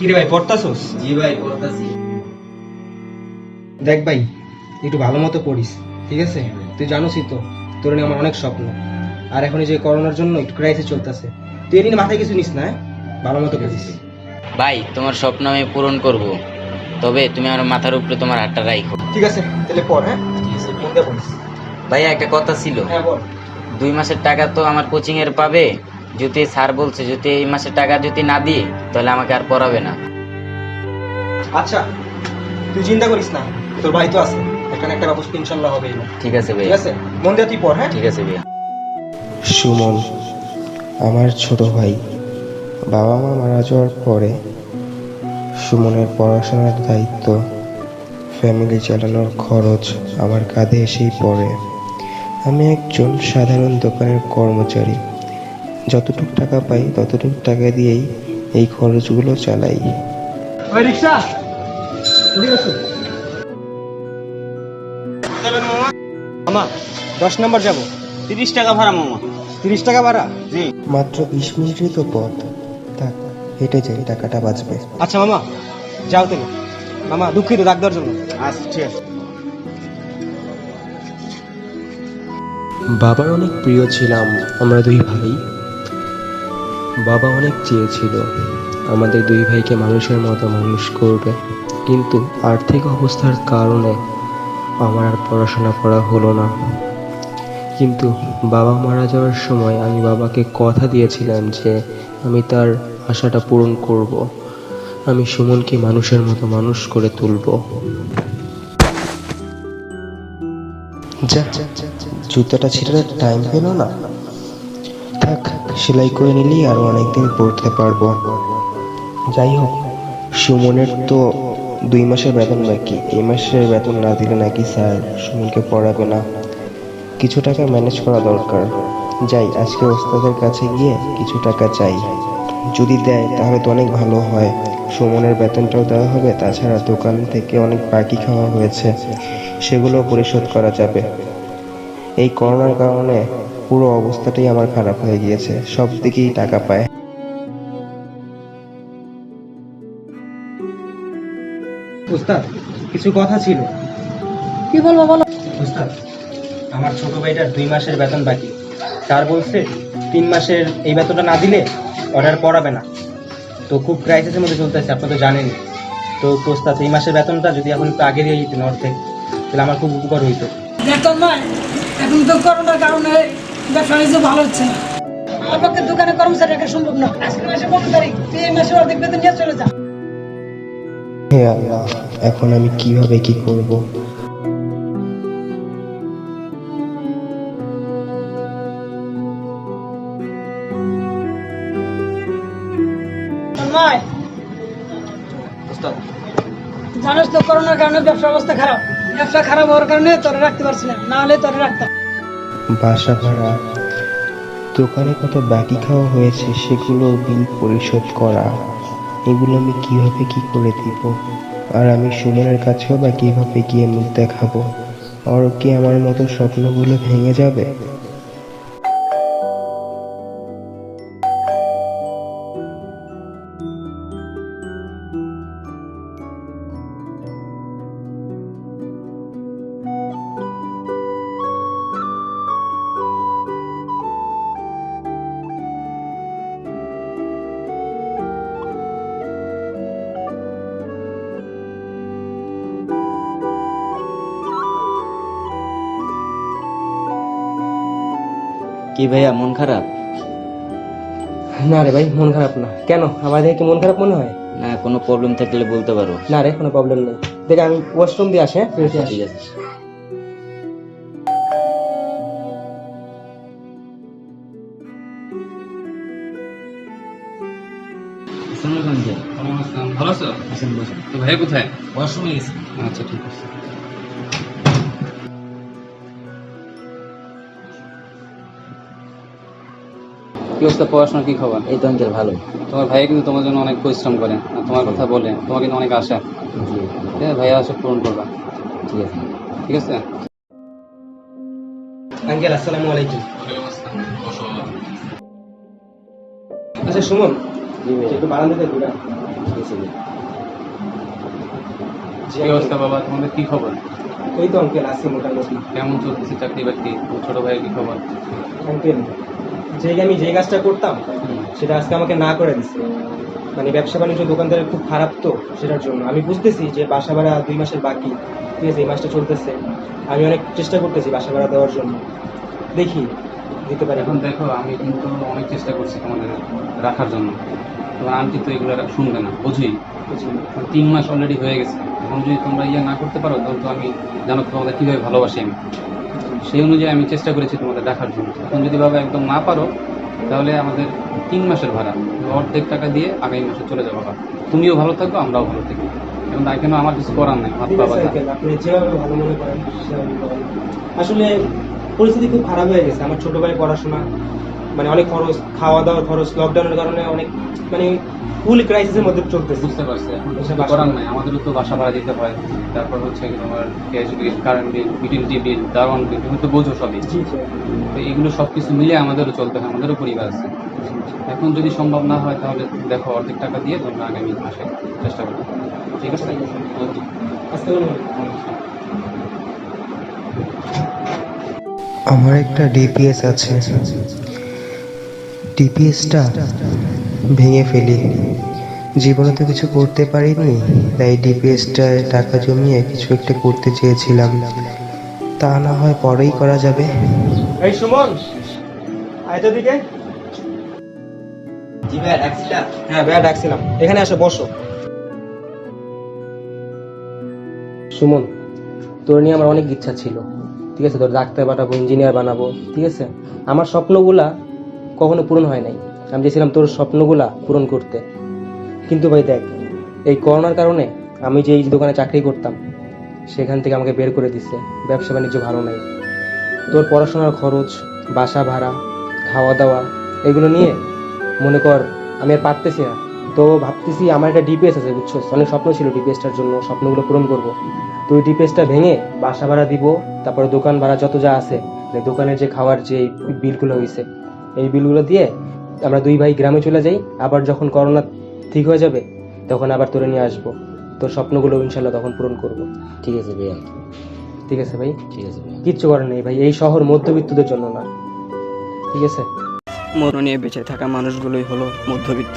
কি রে ভাই, পড়তাছস? জি ভাই পড়তাছি। দেখ ভাই, একটু ভালো মতো পড়িস, ঠিক আছে? তুই জানোসই তো তোর নিয়ে আমার অনেক স্বপ্ন। আর এখন এই যে করোনার জন্য একটু ক্রাইসিস চলতেছে, তুই এর নিয়ে মাথায় কিছু নিস না, হ্যাঁ? ভালো মতো পড়িস। ভাই তোমার স্বপ্ন আমি পূরণ করব, তবে তুমি আমার মাথার উপরে তোমার হাতটা রাখো। ঠিক আছে, তাহলে পড়, হ্যাঁ? মন দিয়ে পড়িস। ভাইয়া একটা কথা ছিল, হ্যাঁ বল। 2 মাসের টাকা তো আমার কোচিং এর পাবে। যদি স্যার বলছে যদি এই মাসের টাকা যদি না দিই তাহলে আমাকে আর পড়াবে না। আচ্ছা, তুই চিন্তা করিস না, তোর ভাই তো আছে, একটা না একটা ব্যবস্থা ইনশাল্লাহ হবে। ঠিক আছে ঠিক ভাইয়া। আছে, মন দিয়ে তুই পড়, হ্যাঁ? ঠিক আছে ভাইয়া। সুমন আমার ছোট ভাই। বাবা মা মারা যাওয়ার পরে সুমনের পড়াশোনার দায়িত্ব, ফ্যামিলি চালানোর খরচ আমার কাঁধে এসেই পড়ে। আমি একজন সাধারণ দোকানের কর্মচারী। যতটুকু টাকা পাই ততটুকু টাকা দিয়েই এই খরচগুলো চালাই। ওই রিকশা, ঠিক আছে মামা, 10 নম্বর যাবো। 30 টাকা ভাড়া মামা। 30 টাকা ভাড়া? জি। মাত্র 20 মিনিটই তো পথ, থাক হেঁটে যাই, টাকাটা বাঁচবে। আচ্ছা মামা, যাও তাহলে। মামা দুঃখিত ডাক দেওয়ার জন্য। আচ্ছা ঠিক আছে। বাবার অনেক প্রিয় ছিলাম আমরা দুই ভাই। বাবা অনেক চেয়েছিল আমাদের দুই ভাইকে মানুষের মতো মানুষ করবে, কিন্তু আর্থিক অবস্থার কারণে আমার আর পড়াশোনা করা হলো না। কিন্তু বাবা মারা যাওয়ার সময় আমি বাবাকে কথা দিয়েছিলাম যে আমি তার আশাটা পূরণ করব। আমি সুমনকে মানুষের মতো মানুষ করে তুলব। যা, জুতাটা ছিঁড়ার টাইম পেল না, থাক সেলাই করে নিলেই আরো অনেকদিন পড়তে পারবো। যাই হোক, সুমনের তো 2 মাসের বেতন বাকি। এই মাসের বেতন না দিলে নাকি স্যার সুমনকে পড়াবে না। কিছু টাকা ম্যানেজ করা দরকার। যাই, আজকে ওস্তাদের কাছে গিয়ে কিছু টাকা চাই। যদি দেয় তাহলে তো অনেক ভালো হয়, সুমনের বেতনটাও দেওয়া হবে। তাছাড়া দোকান থেকে অনেক বাকি খাওয়া হয়েছে, সেগুলো পরিশোধ করা যাবে। এই করোনার কারণে পুরো অবস্থাটাই আমার খারাপ হয়ে গিয়েছে, সব দিকেই টাকা পায়। উস্তাদ, কিছু কথা ছিল। কি বলবো বলো। উস্তাদ, আমার ছোট ভাইটার 2 মাসের বেতন বাকি। স্যার বলছে 3 মাসের এই বেতনটা না দিলে অর্ডার পড়াবে না। তো খুব ক্রাইসিসের মধ্যে চলতেছে, আপনি তো জানেনই। তো উস্তাদ, এই মাসের বেতনটা যদি এখন একটু আগে দিয়ে দিতেন অর্ধেক, তাহলে আমার খুব উপকার হইতো। বেতন নয়, এখন তো করোনার কারণে ব্যবসা বাণিজ্য ভালো হচ্ছে না। আমার পক্ষে দোকানে কর্মচারী রাখা সম্ভব না। আজকে মাসে 15 তারিখ, তুই এই মাসে অর্ধেক বেতন নিয়ে চলে যা। হে আল্লাহ, এখন আমি কিভাবে কি করব? নয়, উস্তাদ, জানিস তো করোনার কারণে ব্যবসা অবস্থা খারাপ। ব্যবসা খারাপ হওয়ার কারণে তোরা রাখতে পারছি না, না হলে তোরা রাখতাম। বাসা ভাড়া, দোকানে কত বাকি খাওয়া হয়েছে সেগুলো বিল পরিশোধ করা, এগুলো আমি কিভাবে কি করে দিব? আর আমি সুমনের কাছেও বা কিভাবে গিয়ে মুখ দেখাবো? আর কি আমার মতো স্বপ্নগুলো ভেঙে যাবে? কি ভাইয়া মন খারাপ? না রে ভাই, মন খারাপ না। কেন, আমাদের কি মন খারাপ মনে হয়? না, কোনো প্রবলেম থাকলে বলতে পারো। না রে, কোনো প্রবলেম নেই। দেখ, আমি ওয়াশরুম দিয়ে আসি, হ্যাঁ? ফ্রেশ হয়ে আসি। ঠিক আছে। ভালো আছো? তো ভাই কোথায়? ওয়াশরুমে গেছি। আচ্ছা ঠিক আছে। কি অবস্থা, পড়াশোনা কি খবর? এই তো আঙ্কেল ভালো। তোমার ভাই কিন্তু তোমার জন্য অনেক পরিশ্রম করে আর তোমার কথা বলে, তোমার কিন্তু অনেক আশা। জি। ঠিক আছে, ভাইয়া আশা পূরণ করবা। ঠিক আছে। ঠিক আছে। আঙ্কেল, আসসালামু আলাইকুম। আচ্ছা সুমন, জি ভাইয়া। একটু বারান্দাতে ঘুরা। ঠিক আছে ভাই। জি, কি অবস্থা বাবা, তোমাদের কি খবর? এই তো আঙ্কেল আছি মোটামুটি। কেমন চলতেছে চাকরি বাকরি? ছোট ভাইয়ের কি খবর? আঙ্কেল, আমি যে কাজটা করতাম সেটা আজকে আমাকে না করে দিচ্ছে। মানে ব্যবসা বাণিজ্য দোকানদারের খুব খারাপ, তো সেটার জন্য আমি বুঝতেছি যে বাসা ভাড়া 2 মাসের বাকি, ঠিক আছে, এই মাসটা চলতেছে। আমি অনেক চেষ্টা করতেছি বাসা ভাড়া দেওয়ার জন্য, দেখি দিতে পারি। এখন দেখো, আমি কিন্তু অনেক চেষ্টা করছি তোমাদের রাখার জন্য, তোমার আন্টি তো এগুলো শুনবে না, বুঝি। 3 মাস অলরেডি হয়ে গেছে, এখন যদি তোমরা না করতে পারো তাহলে তো আমি জানো তোমাদের কীভাবে ভালোবাসি আমি, সেই অনুযায়ী আমি চেষ্টা করেছি তোমাদের রাখার জন্য। এখন যদি বাবা একদম না পারো তাহলে আমাদের 3 মাসের ভাড়া অর্ধেক টাকা দিয়ে আগামী মাসে চলে যাবো বাবা। তুমিও ভালো থাকো, আমরাও ভালো থাকি। এখন এখানে আমার কিছু করার নেই, হাত ঠিক পা আছে বাঁধা। আঙ্কেল, আপনি যেভাবে ভালো মনে করেন সেভাবে করেন। আসলে পরিস্থিতি খুব খারাপ হয়ে গেছে। আমার ছোট ভাই পড়াশোনা, মানে অনেক খরচ, খাওয়া দাওয়ার খরচ, লকডাউনের কারণে অনেক, মানে ফুল ক্রাইসিসের মধ্যে চলতেছে। বুঝতে পারছি, এখন কিছু করার নাই, আমাদেরও তো বাসা ভাড়া দিতে হয়, তারপর হচ্ছে কি তোমার gas bill, current bill, utility bill, দারোয়ান বিল, তুমি তো বোঝো সবই। জি জি। তো এগুলো সব কিছু মিলে আমাদেরও চলতে হয়, আমাদেরও পরিবার আছে। এখন যদি সম্ভব না হয় তাহলে দেখো অর্ধেক টাকা দিয়ে তোমরা আগামী মাসে চেষ্টা করো, ঠিক আছে? ওকে। আসসালামু আলাইকুম। আমার একটা ডিপিএস আছে, ডিপিএসটা ভেঙে ফেলি। জীবনে তো কিছু করতে পারিনি, তাই ডিপিএসটায় টাকা জমিয়ে কিছু একটা করতে চেয়েছিলাম। তা না হয় পরেই করা যাবে। এই সুমন, আয় তো দিকে। জি ভাই, রাখছিলা? হ্যাঁ ভাইয়া ডাকছিলাম, এখানে আসো, বসো। সুমন, তোর নিয়ে আমার অনেক ইচ্ছা ছিল, ঠিক আছে, তোর ডাক্তার বানাবো, ইঞ্জিনিয়ার বানাবো, ঠিক আছে। আমার স্বপ্নগুলা কখনো পূরণ হয় নাই। আমি চেয়েছিলাম তোর স্বপ্নগুলা পূরণ করতে, কিন্তু ভাই দেখ, এই করোনার কারণে আমি যে এই দোকানে চাকরি করতাম সেখান থেকে আমাকে বের করে দিচ্ছে। ব্যবসা বাণিজ্য ভালো নাই। তোর পড়াশোনার খরচ, বাসা ভাড়া, খাওয়া দাওয়া, এগুলো নিয়ে মনে কর আমি আর পারতেছি না। তো ভাবতেছি আমার একটা ডিপিএস আছে, বুঝছো, অনেক স্বপ্ন ছিল ডিপিএসটার জন্য, স্বপ্নগুলো পূরণ করব। তো ওই ডিপিএসটা ভেঙে বাসা ভাড়া দিব, তারপরে দোকান ভাড়া যত যা আছে, মানে দোকানের যে খাওয়ার যে বিলগুলো হয়েছে, এই বিলগুলো দিয়ে আমরা 2 ভাই গ্রামে চলে যাই। আবার যখন করোনা ঠিক হয়ে যাবে তখন আবার তোরে নিয়ে আসবো। তোর স্বপ্নগুলো ইনশাল্লাহ তখন পূরণ করব। ঠিক আছে ভাইয়া, ঠিক আছে ভাই? ঠিক আছে ভাইয়া। কিচ্ছু করার নেই ভাই, এই শহর মধ্যবিত্তদের জন্য না, ঠিক আছে। মরণ নিয়ে বেঁচে থাকা মানুষগুলোই হলো মধ্যবিত্ত।